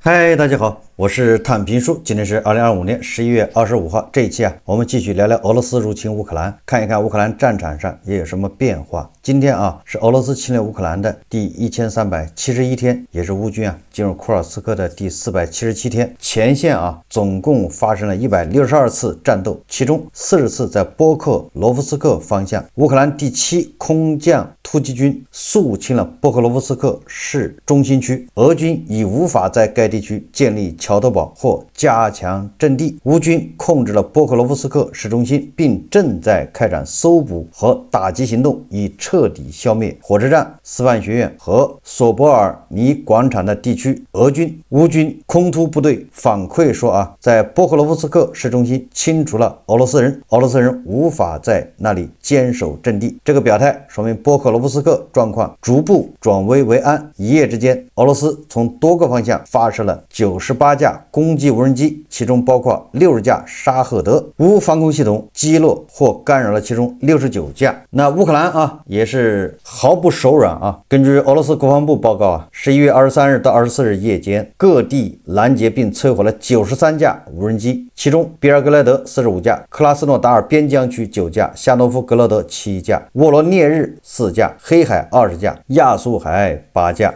嗨，大家好，我是探评书。今天是2025年11月25号。这一期我们继续聊聊俄罗斯入侵乌克兰，看一看乌克兰战场上也有什么变化。今天是俄罗斯侵略乌克兰的第1371天，也是乌军进入库尔斯克的第477天。前线总共发生了162次战斗，其中40次在波克罗夫斯克方向。乌克兰第7空降突击军肃清了波克罗夫斯克市中心区，俄军已无法在该地区建立桥头堡或加强阵地。乌军控制了波克罗夫斯克市中心，并正在开展搜捕和打击行动，以彻底消灭火车站、师范学院和索博尔尼广场的地区俄军。乌军空突部队反馈说在波克罗夫斯克市中心清除了俄罗斯人，俄罗斯人无法在那里坚守阵地。这个表态说明波克罗夫斯克状况逐步转危为安。一夜之间，俄罗斯从多个方向发射了98架攻击无人机，其中包括60架沙赫德。乌防空系统击落或干扰了其中69架。那乌克兰也是毫不手软根据俄罗斯国防部报告11月23日到24日夜间，各地拦截并摧毁了93架无人机，其中比尔格莱德45架，克拉斯诺达尔边疆区9架，夏诺夫格勒德7架，沃罗涅日4架，黑海20架，亚速海8架。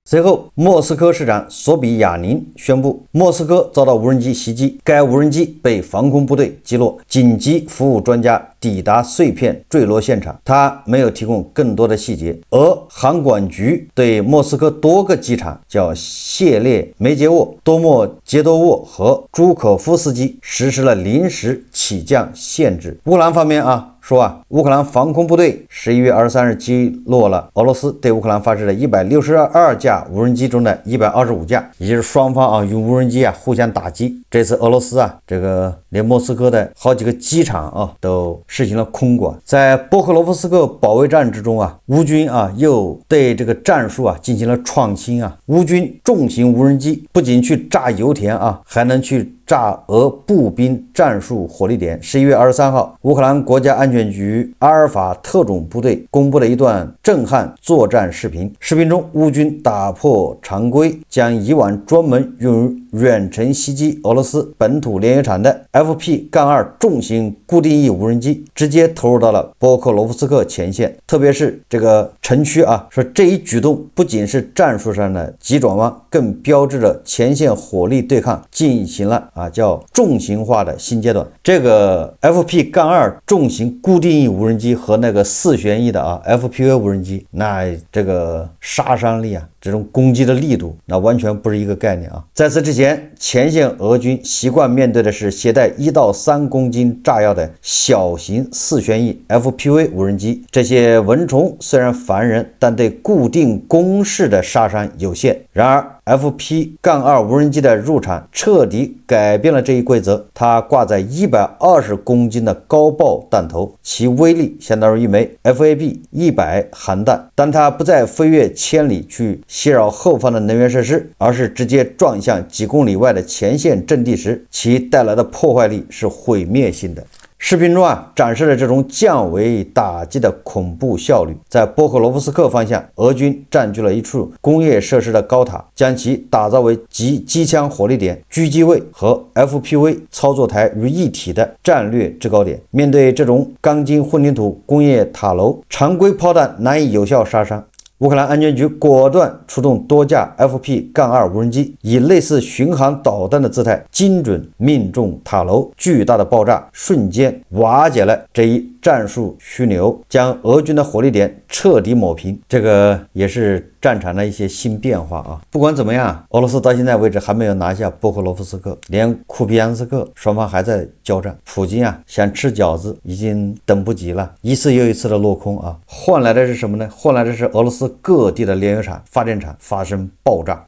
随后，莫斯科市长索比亚宁宣布，莫斯科遭到无人机袭击，该无人机被防空部队击落，紧急服务专家抵达碎片坠落现场。他没有提供更多的细节。俄航管局对莫斯科多个机场叫谢列梅捷沃、多莫杰多沃和朱可夫斯基实施了临时起降限制。乌克兰方面说乌克兰防空部队11月23日击落了俄罗斯对乌克兰发射的162架无人机中的125架，也就是双方用无人机互相打击。这次俄罗斯这个连莫斯科的好几个机场都实行了空管。在波克罗夫斯克保卫战之中乌军又对这个战术进行了创新乌军重型无人机不仅去炸油田还能去炸俄步兵战术火力点。11月23号，乌克兰国家安全局阿尔法特种部队公布了一段震撼作战视频。视频中，乌军打破常规，将以往专门用于远程袭击俄罗斯本土炼油厂的 FP-2 重型固定翼无人机直接投入到了波克罗夫斯克前线，特别是这个城区说这一举动不仅是战术上的急转弯，更标志着前线火力对抗进行了叫重型化的新阶段。这个 FP-2 重型固定翼无人机和那个4旋翼的FPV 无人机，那这个杀伤力这种攻击的力度那完全不是一个概念在此之前，前线俄军习惯面对的是携带1到3公斤炸药的小型4旋翼 FPV 无人机。这些蚊虫虽然烦人，但对固定攻势的杀伤有限。然而FP-2 无人机的入场彻底改变了这一规则。它挂载120公斤的高爆弹头，其威力相当于一枚 FAB-100 航弹。当它不再飞越千里去袭扰后方的能源设施，而是直接撞向几公里外的前线阵地时，其带来的破坏力是毁灭性的。视频中展示了这种降维打击的恐怖效率。在波克罗夫斯克方向，俄军占据了一处工业设施的高塔，将其打造为集机枪火力点、狙击位和 FPV 操作台于一体的战略制高点。面对这种钢筋混凝土工业塔楼，常规炮弹难以有效杀伤。乌克兰安全局果断出动多架 FP-2 无人机，以类似巡航导弹的姿态精准命中塔楼，巨大的爆炸瞬间瓦解了这一战术枢纽，将俄军的火力点彻底抹平。这个也是战场的一些新变化不管怎么样，俄罗斯到现在为止还没有拿下波克罗夫斯克，连库皮扬斯克双方还在交战。普京想吃饺子已经等不及了，一次又一次的落空换来的是什么呢？换来的是俄罗斯各地的炼油厂、发电厂发生爆炸。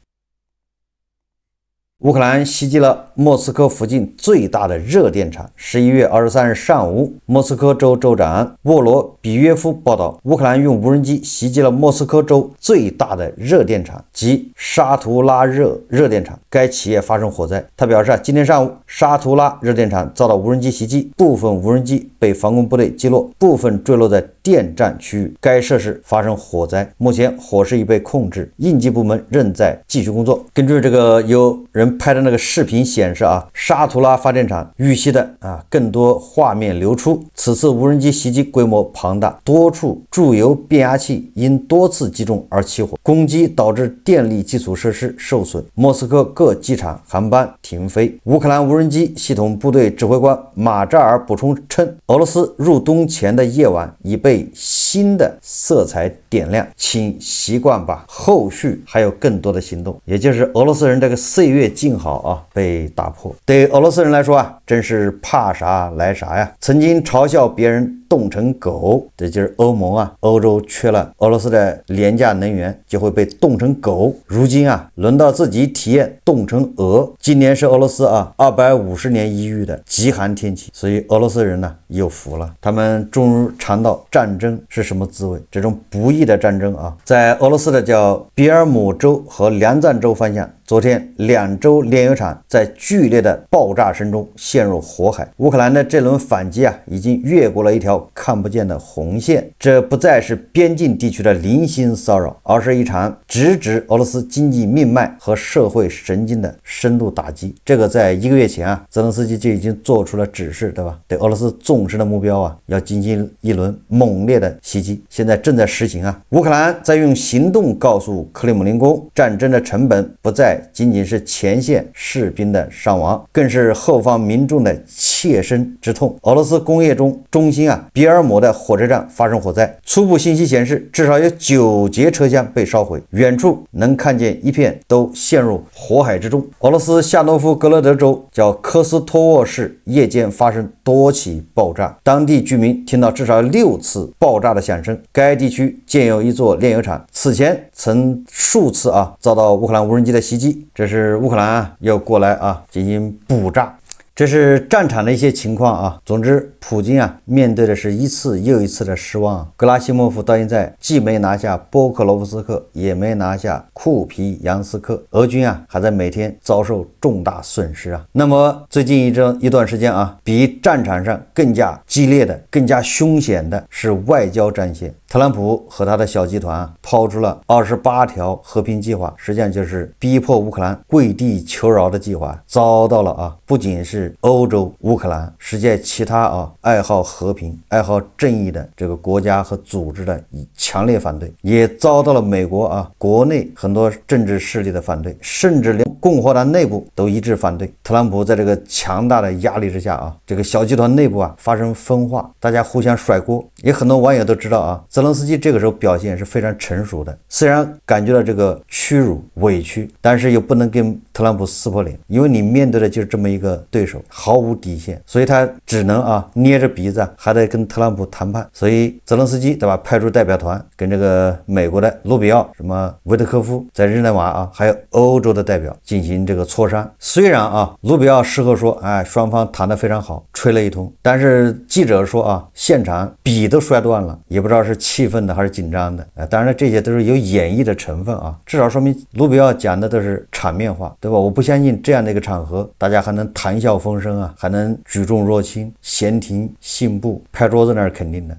乌克兰袭击了莫斯科附近最大的热电厂。11月23日上午，莫斯科州州长沃罗比约夫报道，乌克兰用无人机袭击了莫斯科州最大的热电厂及沙图拉热电厂，该企业发生火灾。他表示，今天上午沙图拉热电厂遭到无人机袭击，部分无人机被防空部队击落，部分坠落在电站区域，该设施发生火灾，目前火势已被控制，应急部门仍在继续工作。根据这个有人拍的那个视频显示啊，沙图拉发电厂遇袭的更多画面流出。此次无人机袭击规模庞大，多处注油变压器因多次击中而起火，攻击导致电力基础设施受损，莫斯科各机场航班停飞。乌克兰无人机系统部队指挥官马扎尔补充称，俄罗斯入冬前的夜晚已被新的色彩点亮，请习惯吧，后续还有更多的行动。也就是俄罗斯人这个岁月静好啊被打破。对俄罗斯人来说啊，真是怕啥来啥呀。曾经嘲笑别人冻成狗，这就是欧盟啊，欧洲缺了俄罗斯的廉价能源就会被冻成狗。如今啊，轮到自己体验冻成鹅。今年是俄罗斯250年一遇的极寒天气，所以俄罗斯人呢有福了，他们终于尝到战争是什么滋味。这种不义的战争啊，在俄罗斯的叫比尔姆州和梁赞州方向，昨天2州炼油厂在剧烈的爆炸声中陷入火海。乌克兰的这轮反击啊，已经越过了一条看不见的红线，这不再是边境地区的零星骚扰，而是一场直指俄罗斯经济命脉和社会神经的深度打击。这个在1个月前啊，泽连斯基就已经做出了指示，对吧？对俄罗斯纵深的目标啊，要进行一轮猛烈的袭击，现在正在实行啊。乌克兰在用行动告诉克里姆林宫，战争的成本不再仅仅是前线士兵的伤亡，更是后方民众的切身之痛。俄罗斯工业中心啊，比尔姆的火车站发生火灾，初步信息显示，至少有9节车厢被烧毁，远处能看见一片都陷入火海之中。俄罗斯夏诺夫格勒德州叫科斯托沃市夜间发生多起爆炸，当地居民听到至少6次爆炸的响声。该地区建有一座炼油厂，此前曾数次遭到乌克兰无人机的袭击。这是乌克兰要过来进行补炸。这是战场的一些情况啊。总之，普京面对的是一次又一次的失望。格拉西莫夫到现在既没拿下波克罗夫斯克，也没拿下库皮扬斯克，俄军还在每天遭受重大损失啊。那么最近一段时间比战场上更加激烈的、更加凶险的是外交战线。特朗普和他的小集团抛出了28条和平计划，实际上就是逼迫乌克兰跪地求饶的计划，遭到了不仅是欧洲、乌克兰，世界其他爱好和平、爱好正义的这个国家和组织的强烈反对，也遭到了美国国内很多政治势力的反对，甚至连共和党内部都一致反对。特朗普在这个强大的压力之下这个小集团内部发生分化，大家互相甩锅。也很多网友都知道泽连斯基这个时候表现是非常成熟的，虽然感觉到这个屈辱委屈，但是又不能跟特朗普撕破脸，因为你面对的就是这么一个对手，毫无底线，所以他只能捏着鼻子还得跟特朗普谈判。所以泽连斯基对吧，派出代表团跟这个美国的卢比奥、什么维特科夫在日内瓦还有欧洲的代表进行这个磋商。虽然卢比奥事后说双方谈得非常好，吹了一通，但是记者说现场笔都摔断了，也不知道是气愤的还是紧张的。当然这些都是有演绎的成分至少说明卢比奥讲的都是场面话，对吧？我不相信这样的一个场合大家还能谈笑风生还能举重若轻、闲庭信步，拍桌子那是肯定的。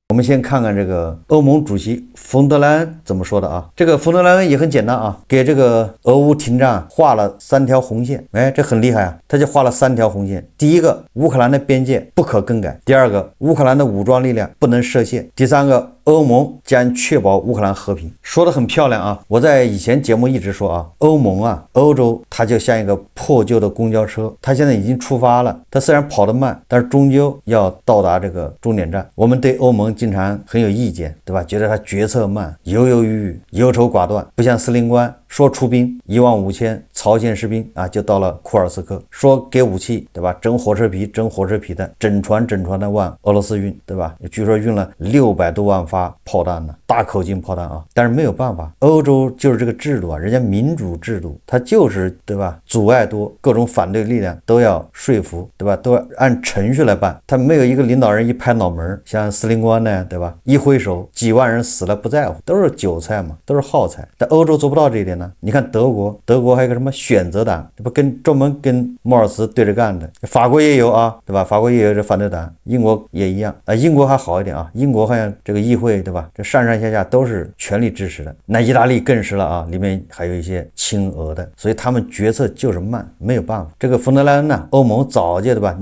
我们先看看这个欧盟主席冯德莱恩怎么说的这个冯德莱恩也很简单给这个俄乌停战画了3条红线。这很厉害他就画了3条红线。第一个，乌克兰的边界不可更改；第二个，乌克兰的武装力量不能设限；第三个，欧盟将确保乌克兰和平。说得很漂亮我在以前节目一直说欧盟欧洲它就像一个破旧的公交车，它现在已经出发了，它虽然跑得慢，但是终究要到达这个终点站。我们对欧盟经常很有意见，对吧？觉得它决策慢，犹犹豫豫，忧愁寡断，不像司令官说出兵15000朝鲜士兵就到了库尔斯克，说给武器，对吧？整火车皮的，整船的往俄罗斯运，对吧？据说运了600多万发炮弹呢，大口径炮弹但是没有办法，欧洲就是这个制度人家民主制度，它就是对吧？阻碍多，各种反对力量都要说服，对吧？都要按程序来办，他没有一个领导人一拍脑门，像司令官呢，对吧？一挥手几万人死了不在乎，都是韭菜嘛，都是耗材。但欧洲做不到这一点呢？你看德国还有个什么选择党，这不专门跟莫尔茨对着干的。法国也有啊，对吧？法国也有这反对党，英国也一样啊。英国还好一点啊，英国好像这个议会，对吧？这上下都是全力支持的。那意大利更是了啊，里面还有一些亲俄的，所以他们决策就是慢，没有办法。这个冯德莱恩呢，欧盟早就对吧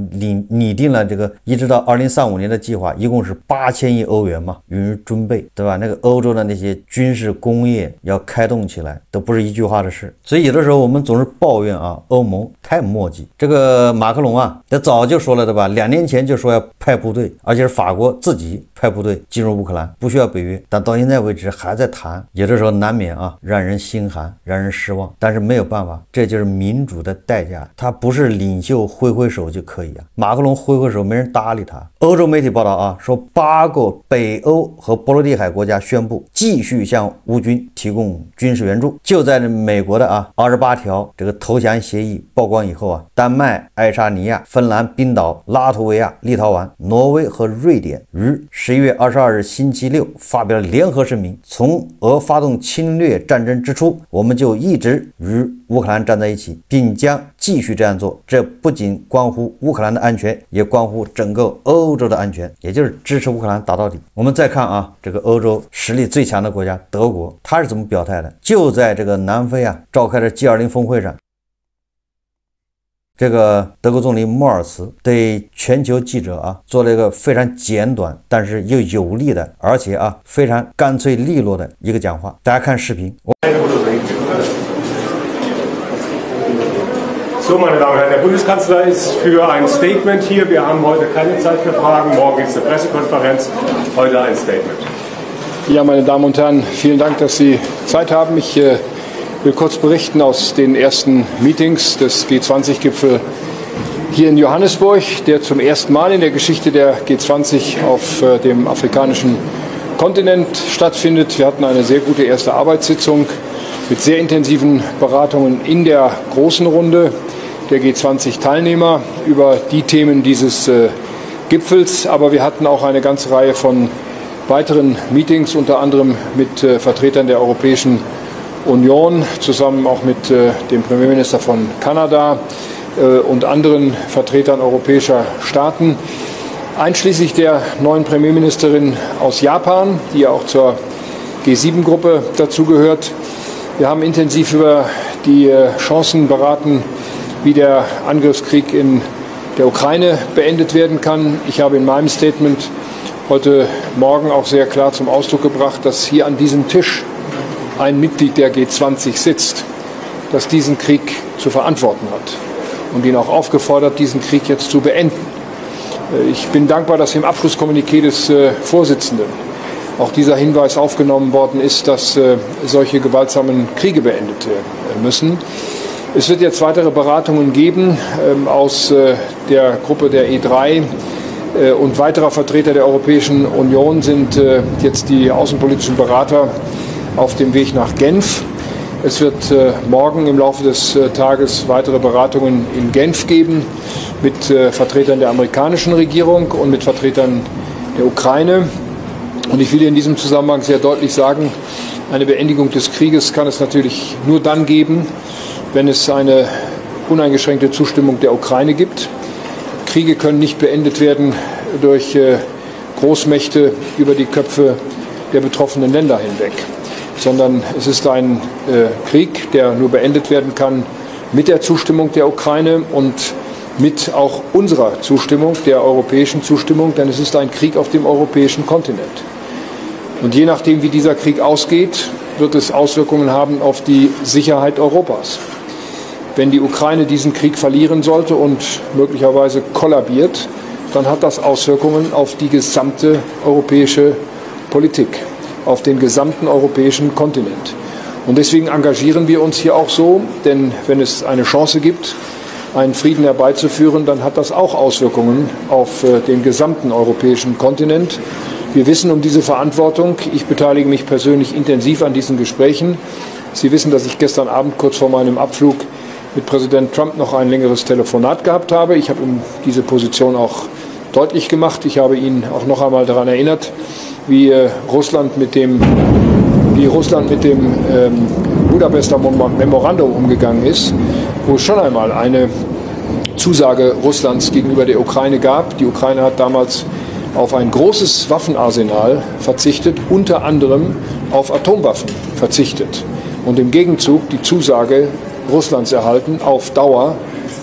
拟定了这个一直到2035年的计划，一共是8000亿欧元嘛，予以准备，对吧？那个欧洲的那些军事工业要开动起来，都不是一句话的事。所以有的时候我们总是抱怨啊，欧盟太磨叽。这个马克龙啊，他早就说了，对吧？2年前就说要派部队，而且是法国自己派部队进入乌克兰，不需要北约，但到现在为止还在谈，有的时候难免啊让人心寒，让人失望。但是没有办法，这就是民主的代价，他不是领袖挥挥手就可以啊。马克龙挥挥手，没人搭理他。欧洲媒体报道啊，说8个北欧和波罗的海国家宣布继续向乌军提供军事援助。就在美国的28条这个投降协议曝光以后啊，丹麦、爱沙尼亚、芬兰、冰岛、拉脱维亚、立陶宛、挪威和瑞典于11月22日星期六发表了联合声明，从俄发动侵略战争之初，我们就一直与乌克兰站在一起，并将继续这样做。这不仅关乎乌克兰的安全，也关乎整个欧洲的安全，也就是支持乌克兰打到底。我们再看啊，这个欧洲实力最强的国家德国，他是怎么表态的？就在这个南非啊召开的 G20 峰会上，这个德国总理默尔茨对全球记者啊做了一个非常简短，但是又有力的，而且非常干脆利落的一个讲话。大家看视频。So, meine Damen und Herren, der Bundeskanzler ist für ein Statement hier. Wir haben heute keine Zeit für Fragen. Morgen gibt es eine Pressekonferenz. Heute ein Statement. Ja, meine Damen und Herren, vielen Dank, dass Sie Zeit haben. Ich will kurz berichten aus den ersten Meetings des G20-Gipfels hier in Johannesburg, der zum ersten Mal in der Geschichte der G20 auf dem afrikanischen Kontinent stattfindet. Wir hatten eine sehr gute erste Arbeitssitzung mit sehr intensiven Beratungen in der großen Runde der G20-Teilnehmer über die Themen dieses Gipfels. Aber wir hatten auch eine ganze Reihe von weiteren Meetings, unter anderem mit Vertretern der Europäischen Union, zusammen auch mit dem Premierminister von Kanada und anderen Vertretern europäischer Staaten, einschließlich der neuen Premierministerin aus Japan, die ja auch zur G7-Gruppe dazugehört. Wir haben intensiv über die Chancen beraten, wie der Angriffskrieg in der Ukraine beendet werden kann. Ich habe in meinem Statement heute Morgen auch sehr klar zum Ausdruck gebracht, dass hier an diesem Tisch ein Mitglied der G20 sitzt, das diesen Krieg zu verantworten hat und ihn auch aufgefordert, diesen Krieg jetzt zu beenden. Ich bin dankbar, dass im Abschlusskommuniqué des Vorsitzenden auch dieser Hinweis aufgenommen worden ist, dass solche gewaltsamen Kriege beendet werden müssen. Es wird jetzt weitere Beratungen geben aus der Gruppe der E3 und weiterer Vertreter der Europäischen Union sind jetzt die außenpolitischen Berater auf dem Weg nach Genf. Es wird morgen im Laufe des Tages weitere Beratungen in Genf geben mit Vertretern der amerikanischen Regierung und mit Vertretern der Ukraine. Und ich will in diesem Zusammenhang sehr deutlich sagen, eine Beendigung des Krieges kann es natürlich nur dann geben, wenn es eine uneingeschränkte Zustimmung der Ukraine gibt. Kriege können nicht beendet werden durch Großmächte über die Köpfe der betroffenen Länder hinweg, sondern es ist ein Krieg, der nur beendet werden kann mit der Zustimmung der Ukraine und mit auch unserer Zustimmung, der europäischen Zustimmung, denn es ist ein Krieg auf dem europäischen Kontinent. Und je nachdem, wie dieser Krieg ausgeht, wird es Auswirkungen haben auf die Sicherheit Europas. Wenn die Ukraine diesen Krieg verlieren sollte und möglicherweise kollabiert, dann hat das Auswirkungen auf die gesamte europäische Politik, auf den gesamten europäischen Kontinent. Und deswegen engagieren wir uns hier auch so, denn wenn es eine Chance gibt, einen Frieden herbeizuführen, dann hat das auch Auswirkungen auf den gesamten europäischen Kontinent. Wir wissen um diese Verantwortung. Ich beteilige mich persönlich intensiv an diesen Gesprächen. Sie wissen, dass ich gestern Abend kurz vor meinem Abflug mit Präsident Trump noch ein längeres Telefonat gehabt habe. Ich habe ihm diese Position auch deutlich gemacht. Ich habe ihn auch noch einmal daran erinnert, wie Russland mit dem Budapester Memorandum umgegangen ist, wo es schon einmal eine Zusage Russlands gegenüber der Ukraine gab. Die Ukraine hat damals auf ein großes Waffenarsenal verzichtet, unter anderem auf Atomwaffen verzichtet und im Gegenzug die Zusage Russlands erhalten, auf Dauer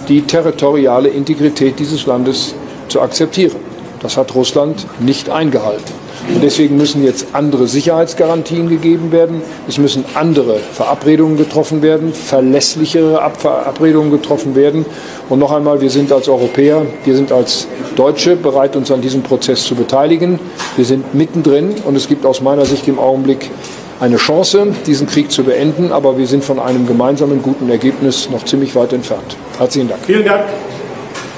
die territoriale Integrität dieses Landes zu akzeptieren. Das hat Russland nicht eingehalten. Und deswegen müssen jetzt andere Sicherheitsgarantien gegeben werden. Es müssen andere Verabredungen getroffen werden, verlässlichere Verabredungen getroffen werden. Und noch einmal, wir sind als Europäer, wir sind als Deutsche bereit, uns an diesem Prozess zu beteiligen. Wir sind mittendrin und es gibt aus meiner Sicht im Augenblick eine Chance, diesen Krieg zu beenden. Aber wir sind von einem gemeinsamen guten Ergebnis noch ziemlich weit entfernt. Herzlichen Dank. Vielen Dank.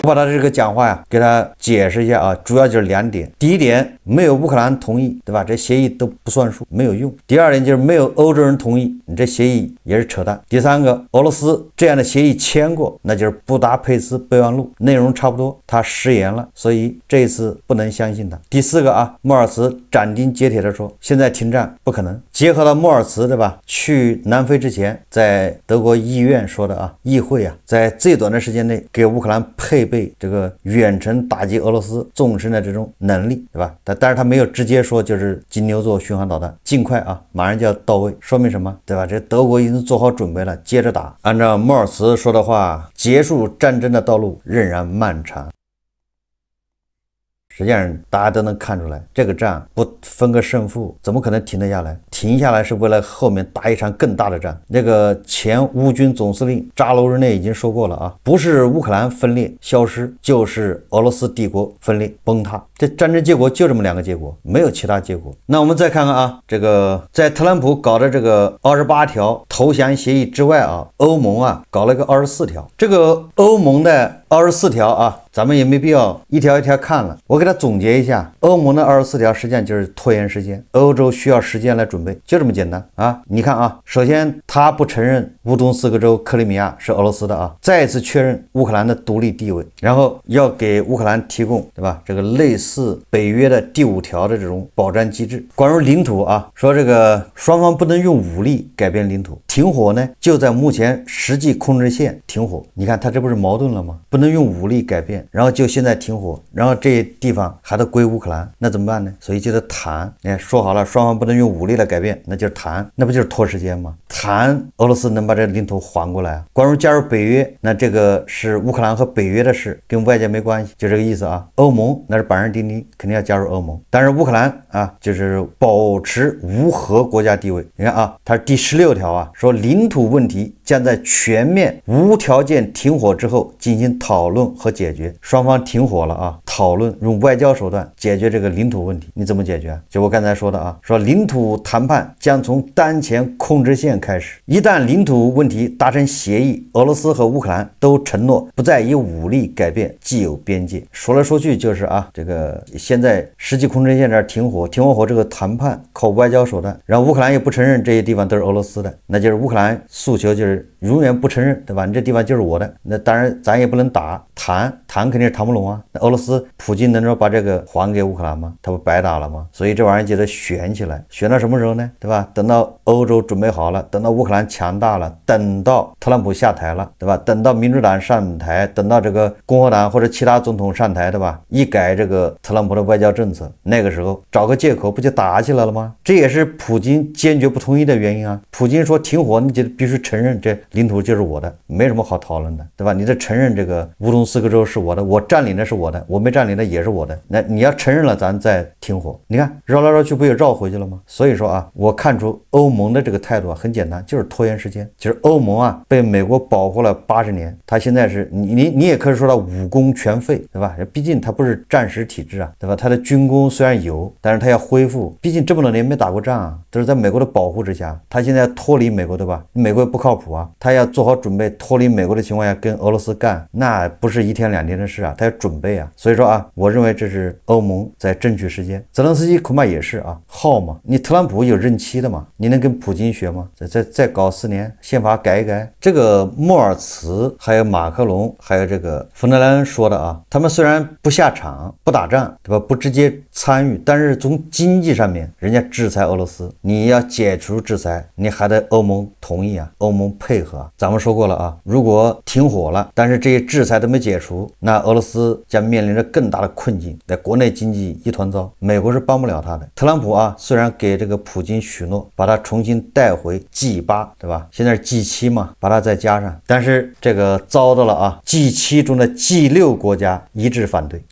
我把他这个讲话呀，给他解释一下啊，主要就是2点。第一点，没有乌克兰同意，对吧？这协议都不算数，没有用。第二点就是没有欧洲人同意，你这协议也是扯淡。第三个，俄罗斯这样的协议签过，那就是布达佩斯备忘录，内容差不多，他食言了，所以这一次不能相信他。第四个啊，莫尔茨斩钉截铁的说，现在停战不可能。结合到莫尔茨对吧？去南非之前，在德国议院说的啊，议会啊，在最短的时间内给乌克兰配备这个远程打击俄罗斯纵深的这种能力，对吧？但是他没有直接说就是金牛座巡航导弹，尽快啊，马上就要到位，说明什么？对吧？这德国已经做好准备了，接着打。按照莫尔茨说的话，结束战争的道路仍然漫长。实际上大家都能看出来，这个仗不分个胜负怎么可能停得下来？停下来是为了后面打一场更大的仗。那个前乌军总司令扎卢日内已经说过了啊，不是乌克兰分裂消失，就是俄罗斯帝国分裂崩塌。这战争结果就这么2个结果，没有其他结果。那我们再看看啊，这个在特朗普搞的这个28条投降协议之外啊，欧盟啊搞了个24条。这个欧盟的24条啊，咱们也没必要一条一条看了，我给它总结一下。欧盟的24条实际上就是拖延时间，欧洲需要时间来准备，就这么简单啊。你看啊，首先他不承认乌东4个州克里米亚是俄罗斯的啊，再一次确认乌克兰的独立地位，然后要给乌克兰提供对吧？这个类似北约的第5条的这种保障机制。关于领土啊，说这个双方不能用武力改变领土，停火呢就在目前实际控制线停火。你看他这不是矛盾了吗？不能用武力改变，然后就现在停火，然后这些地方还得归乌克兰，那怎么办呢？所以就得谈。哎，说好了双方不能用武力来改变，那就是谈，那不就是拖时间吗？谈俄罗斯能把这领土还过来啊。关于加入北约，那这个是乌克兰和北约的事，跟外界没关系，就这个意思啊。欧盟那是板上钉钉，肯定要加入欧盟，但是乌克兰啊就是保持无核国家地位。你看啊，它是第16条啊，说领土问题将在全面无条件停火之后进行讨论和解决。双方停火了啊，讨论用外交手段解决这个领土问题。你怎么解决啊？就我刚才说的啊，说领土谈判将从当前控制线开始，一旦领土问题达成协议，俄罗斯和乌克兰都承诺不再以武力改变既有边界。说来说去就是啊，这个现在实际控制线这儿停火，停火这个谈判靠外交手段，然后乌克兰也不承认这些地方都是俄罗斯的，那就是乌克兰诉求就是永远不承认，对吧？你这地方就是我的，那当然咱也不能打，谈肯定是谈不拢啊。那俄罗斯普京能说把这个还给乌克兰吗？他不白打了吗？所以这玩意儿就得悬起来，悬到什么时候呢？对吧？等到欧洲准备好了，等到乌克兰强大了，等到特朗普下台了，对吧？等到民主党上台，等到这个共和党或者其他总统上台，对吧？一改这个特朗普的外交政策，那个时候找个借口不就打起来了吗？这也是普京坚决不同意的原因啊。普京说停火，你就必须承认这领土就是我的，没什么好讨论的，对吧？你得承认这个乌东4个州是我的，我占领的是我的，我没占领的也是我的，那你要承认了咱再停火。你看绕来绕去不也绕回去了吗？所以说啊，我看出欧盟的这个态度啊很简单，就是拖延时间。就是欧盟啊被美国保护了80年，他现在是你也可以说他武功全废，对吧？毕竟他不是战时体制啊，对吧？他的军工虽然有，但是他要恢复，毕竟这么多年没打过仗啊，都是在美国的保护之下，他现在脱离美国，对吧？美国不靠谱啊，他要做好准备，脱离美国的情况下跟俄罗斯干，那不是1天2天的事啊，他要准备啊。所以说说啊，我认为这是欧盟在争取时间。泽连斯基恐怕也是啊，耗嘛，你特朗普有任期的嘛，你能跟普京学吗？再搞4年，宪法改一改。这个莫尔茨还有马克龙还有这个冯德莱恩说的啊，他们虽然不下场不打仗，对吧？不直接参与，但是从经济上面人家制裁俄罗斯，你要解除制裁，你还得欧盟同意啊，欧盟配合啊。咱们说过了啊，如果停火了，但是这些制裁都没解除，那俄罗斯将面临着更大的困境，在国内经济一团糟，美国是帮不了他的。特朗普啊，虽然给这个普京许诺把他重新带回 G8， 对吧？现在是 G7 嘛，把它再加上，但是这个遭到了啊 G7 中的 G6 国家一致反对。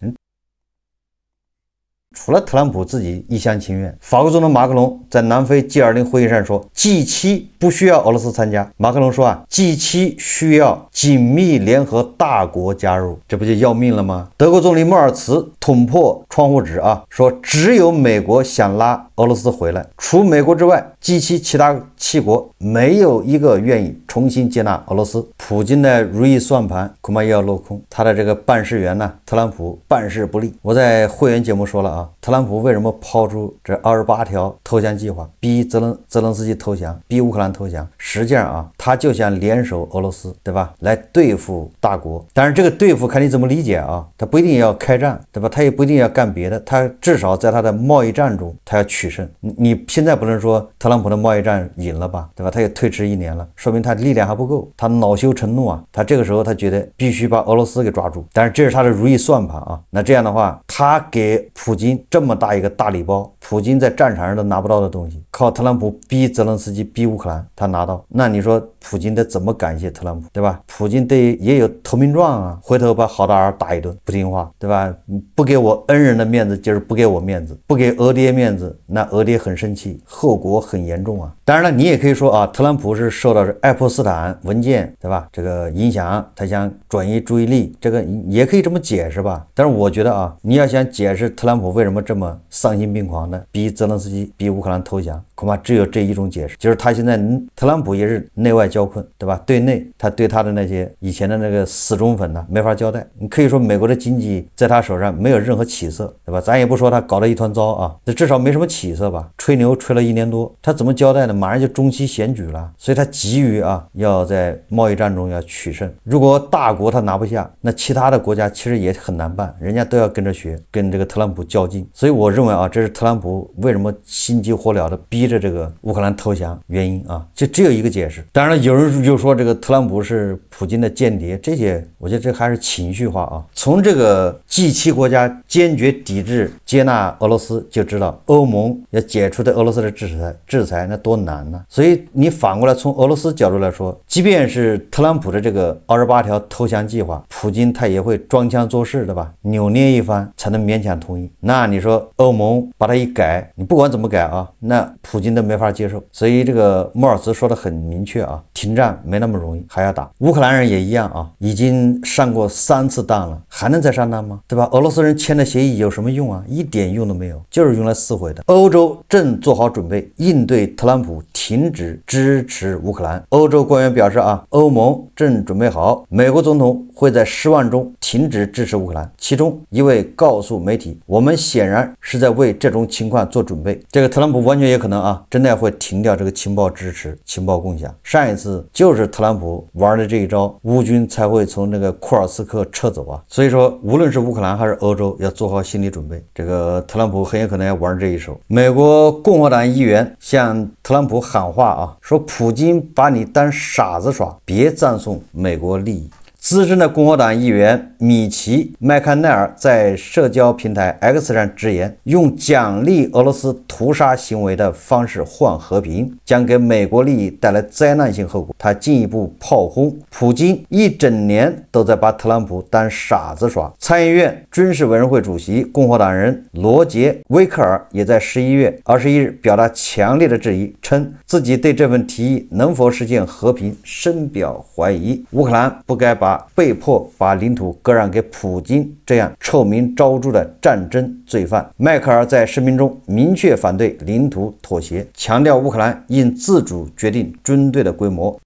除了特朗普自己一厢情愿，法国总统马克龙在南非 G20 会议上说 G7 不需要俄罗斯参加。马克龙说啊 G7 需要紧密联合大国加入，这不就要命了吗？德国总理默尔茨捅破窗户纸啊，说只有美国想拉俄罗斯回来，除美国之外 G7 其他7国没有一个愿意重新接纳俄罗斯。普京的如意算盘恐怕也要落空，他的这个办事员呢，特朗普办事不力。我在会员节目说了啊，特朗普为什么抛出这28条投降计划，逼泽连斯基投降，逼乌克兰投降？实际上啊，他就想联手俄罗斯，对吧？来对付大国。但是这个对付看你怎么理解啊，他不一定要开战，对吧？他也不一定要干别的，他至少在他的贸易战中他要取胜。你现在不能说特朗普的贸易战赢了吧，对吧？他也推迟1年了，说明他力量还不够，他恼羞成怒啊，他这个时候他觉得必须把俄罗斯给抓住。但是这是他的如意算盘啊，那这样的话，他给普京这么大一个大礼包，普京在战场上都拿不到的东西，靠特朗普逼泽连斯基逼乌克兰他拿到，那你说普京得怎么感谢特朗普，对吧？普京得也有投名状啊，回头把好大儿打一顿，不听话，对吧？不给我恩人的面子就是不给我面子，不给俄爹面子，那俄爹很生气，后果很严重啊。当然了，你也可以说啊，特朗普是受到爱泼斯坦文件，对吧？这个影响，他想转移注意力，这个也可以这么解释吧。但是我觉得啊，你要想解释特朗普为什么这么丧心病狂的逼泽连斯基逼乌克兰投降，恐怕只有这一种解释，就是他现在特朗普也是内外交困，对吧？对内他对他的那些以前的那个死忠粉呢没法交代，你可以说美国的经济在他手上没有任何起色，对吧？咱也不说他搞得一团糟啊，这至少没什么起色吧？吹牛吹了1年多，他怎么交代呢？马上就中期选举了，所以他急于啊要在贸易战中要取胜。如果大国他拿不下，那其他的国家其实也很难办，人家都要跟着学，跟这个特朗普较劲。所以我认为啊，这是特朗普为什么心急火燎的逼着这个乌克兰投降原因啊，就只有一个解释。当然了，有人就说这个特朗普是普京的间谍，这些我觉得这还是情绪化啊。从这个 G7 国家坚决抵制接纳俄罗斯就知道，欧盟要解除对俄罗斯的制裁那多难呢？所以你反过来从俄罗斯角度来说，即便是特朗普的这个28条投降计划，普京他也会装腔作势的吧，扭捏一番才能勉强同意。那你说欧盟把它一改，你不管怎么改啊，那普京都没法接受。所以这个莫尔茨说的很明确啊，停战没那么容易，还要打。乌克兰人也一样啊，已经上过3次当了，还能再上当吗？对吧？俄罗斯人签的协议有什么用啊？一点用都没有，就是用来撕毁的。欧洲正做好准备应对特朗普停止支持乌克兰。欧洲官员表示啊，欧盟正准备好，美国总统会在10万中停止支持乌克兰。其中一位告诉媒体，我们显然是在为这种情况做准备。这个特朗普完全也可能啊，真的会停掉这个情报支持、情报共享。上一次就是特朗普玩的这一招，乌军才会从那个库尔斯克撤走啊。所以说，无论是乌克兰还是欧洲，要做好心理准备。这个特朗普很有可能要玩这一手。美国共和党议员向特朗普喊话啊，说普京把你当傻子耍，别赞颂美国利益。资深的共和党议员米奇·麦康奈尔在社交平台 X 上直言，用奖励俄罗斯屠杀行为的方式换和平，将给美国利益带来灾难性后果。他进一步炮轰普京一整年都在把特朗普当傻子耍。参议院军事委员会主席共和党人罗杰·威克尔也在11月21日表达强烈的质疑，称自己对这份提议能否实现和平深表怀疑。乌克兰不该被迫把领土割让给普京这样臭名昭著的战争罪犯。迈克尔在声明中明确反对领土妥协，强调乌克兰应自主决定军队的规模。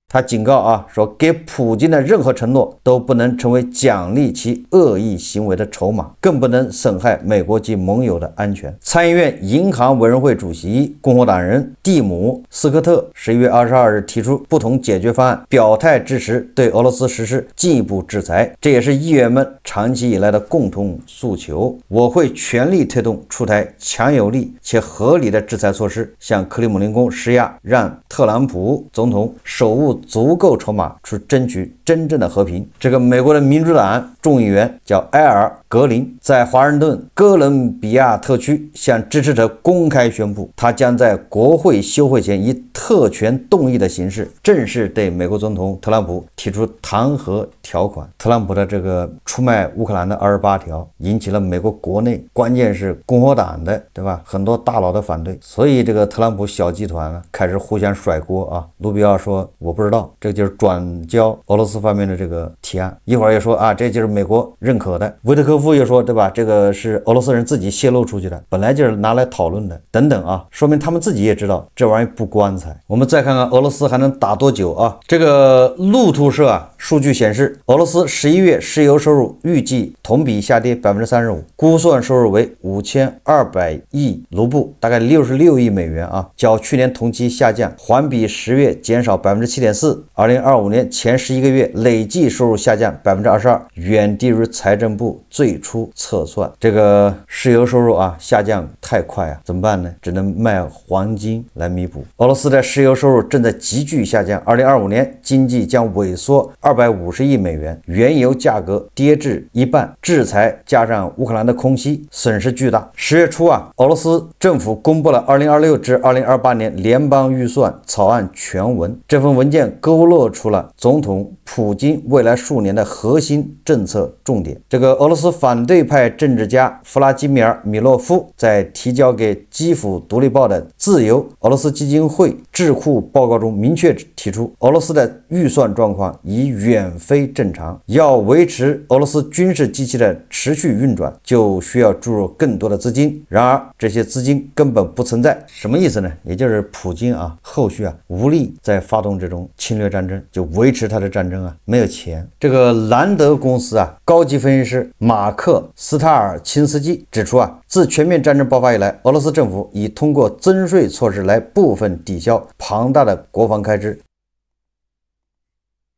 他警告啊，说给普京的任何承诺都不能成为奖励其恶意行为的筹码，更不能损害美国及盟友的安全。参议院银行委员会主席共和党人蒂姆·斯科特11月22日提出不同解决方案，表态支持对俄罗斯实施进一步制裁，这也是议员们长期以来的共同诉求。我会全力推动出台强有力且合理的制裁措施，向克里姆林宫施压，让特朗普总统手握足够筹码去争取真正的和平。这个美国的民主党众议员叫埃尔·格林，在华盛顿哥伦比亚特区向支持者公开宣布，他将在国会休会前以特权动议的形式正式对美国总统特朗普提出弹劾条款。特朗普的这个出卖乌克兰的28条引起了美国国内，关键是共和党的，对吧？很多大佬的反对，所以这个特朗普小集团呢开始互相甩锅啊。卢比奥说我不知道，这就是转交俄罗斯方面的这个提案。一会儿又说啊，这就是美国认可的。维特科夫又说，对吧？这个是俄罗斯人自己泄露出去的，本来就是拿来讨论的，等等啊，说明他们自己也知道这玩意不光彩。我们再看看俄罗斯还能打多久啊？这个路透社啊，数据显示，俄罗斯11月石油收入预计同比下跌 35%， 估算收入为5200亿卢布，大概66亿美元啊，较去年同期下降，环比10月减少 7.4%。2025年前11个月累计收入下降 22%， 远低于财政部最初测算。这个石油收入啊下降太快啊，怎么办呢？只能卖黄金来弥补。俄罗斯的石油收入正在急剧下降，2025年经济将萎缩250亿美元，原油价格跌至一半，制裁加上乌克兰的空袭，损失巨大。10月初啊，俄罗斯政府公布了2026至2028年联邦预算草案全文，这份文件勾勒出了总统普京未来数年的核心政策重点。这个俄罗斯反对派政治家弗拉基米尔·米洛夫在提交给基辅独立报的自由俄罗斯基金会智库报告中明确提出，俄罗斯的预算状况已远非正常，要维持俄罗斯军事机器的持续运转，就需要注入更多的资金。然而这些资金根本不存在。什么意思呢？也就是普京啊，后续啊无力再发动这种侵略战争，就维持他的战争啊没有钱。这个兰德公司啊高级分析师马克·斯塔尔钦斯基指出啊，自全面战争爆发以来，俄罗斯政府已通过增税措施来部分抵消庞大的国防开支。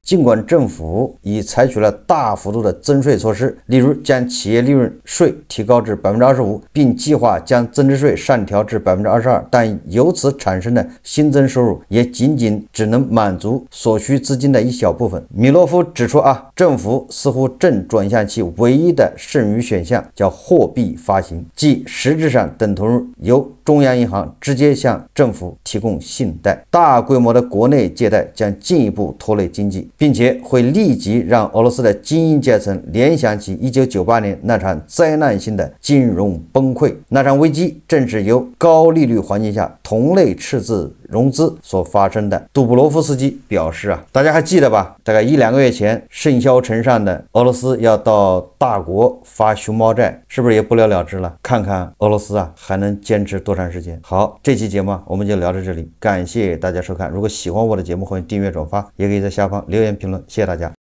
尽管政府已采取了大幅度的增税措施，例如将企业利润税提高至 25%， 并计划将增值税上调至 22%， 但由此产生的新增收入也仅只能满足所需资金的一小部分。米洛夫指出啊，政府似乎正转向其唯一的剩余选项，叫货币发行，即实质上等同于由中央银行直接向政府提供信贷。大规模的国内借贷将进一步拖累经济，并且会立即让俄罗斯的精英阶层联想起1998年那场灾难性的金融崩溃。那场危机正是由高利率环境下同类赤字融资所发生的。杜布罗夫斯基表示啊，大家还记得吧？大概1-2个月前，盛嚣尘上的俄罗斯要到大国发熊猫债，是不是也不了了之了？看看俄罗斯啊还能坚持多长时间？好，这期节目我们就聊到这里，感谢大家收看。如果喜欢我的节目，欢迎订阅转发，也可以在下方留言评论，谢谢大家。